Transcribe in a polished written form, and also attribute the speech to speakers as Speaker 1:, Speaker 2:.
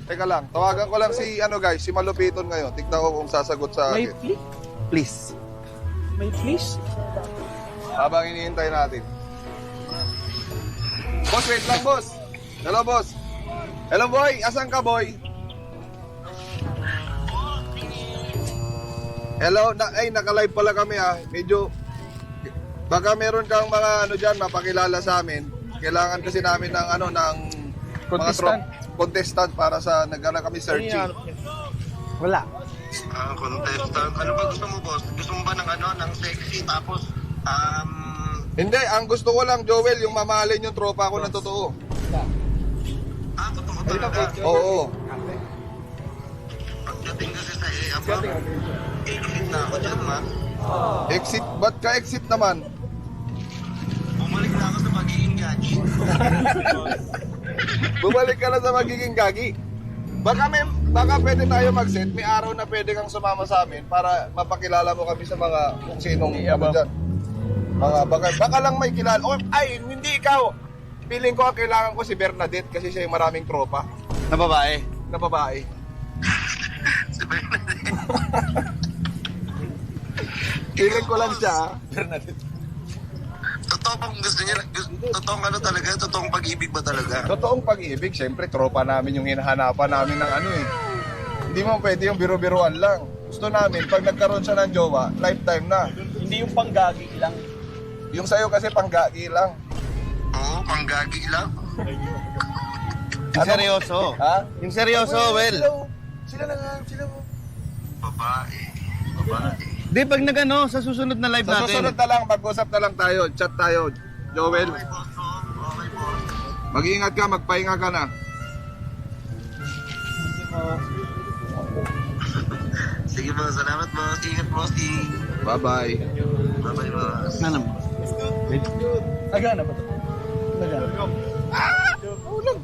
Speaker 1: Teka lang, tawagan ko lang si ano guys, si Malupiton ngayon. Tignan ko kung sasagot sa
Speaker 2: May
Speaker 1: akin.
Speaker 2: please? May please?
Speaker 1: Habang iniintay natin. Boss, wait lang boss. Hello boss. Hello boy, asan ka boy? Hello, naka-live pala kami ah. Medyo, baka meron kang mga ano dyan, mapakilala sa amin. Kailangan kasi namin ng ano, ng
Speaker 2: Contestant.
Speaker 1: mga contestant para sa nagana kami searching.
Speaker 2: Wala.
Speaker 3: Contestant. Ano ba gusto mo, boss? Gusto mo ba ng ano, ng sexy tapos
Speaker 1: Hindi, ang gusto ko lang Joel, yung mamahalin yung tropa ko na totoo.
Speaker 3: totoo talaga.
Speaker 1: Oo.
Speaker 3: Pagdating kasi sa exit na ako dyan, ma.
Speaker 1: Exit, ba't ka exit naman?
Speaker 3: Bumalik na ako sa magiging gaji.
Speaker 1: Bumalik ka na sa magiging gagi. Baka pwede tayo mag-set. May araw na pwede kang sumama sa amin para mapakilala mo kami sa mga kung sinong ano dyan. Baka lang may kilala. Oh, ay, hindi ikaw. Feeling ko ang kailangan ko si Bernadette kasi siya yung maraming tropa
Speaker 2: Na babae.
Speaker 1: na babae.
Speaker 3: Si Bernadette.
Speaker 1: Feeling ko lang siya.
Speaker 3: Totoo bang gusto niya? Totoong ano talaga? Totoong pag-ibig ba talaga?
Speaker 1: Totoong pag-ibig, syempre tropa namin yung hinahanapan namin ng ano eh. Hindi mo pwede yung biro-biroan lang. Gusto namin, pag nagkaroon siya ng jowa, lifetime na.
Speaker 2: Hindi yung panggagi lang.
Speaker 1: Yung sa'yo kasi panggagi lang.
Speaker 3: Oo, panggagi lang.
Speaker 2: Yung seryoso.
Speaker 1: Ha?
Speaker 2: Yung seryoso, well.
Speaker 1: Sila na nga, sila mo.
Speaker 3: Babae.
Speaker 2: Di, pag nag-ano, sa susunod na live
Speaker 1: Sa
Speaker 2: natin.
Speaker 1: susunod na lang, mag-usap na lang tayo, chat tayo. Joel,
Speaker 3: Okay, boss. Okay, boss.
Speaker 1: mag-iingat ka, magpahinga ka na.
Speaker 3: Sige, boss. Salamat, boss. Ingat, boss.
Speaker 1: Bye-bye.
Speaker 3: Bye-bye, boss.
Speaker 2: Ano naman? Nagana ba ito? Nagana.
Speaker 1: Ulang.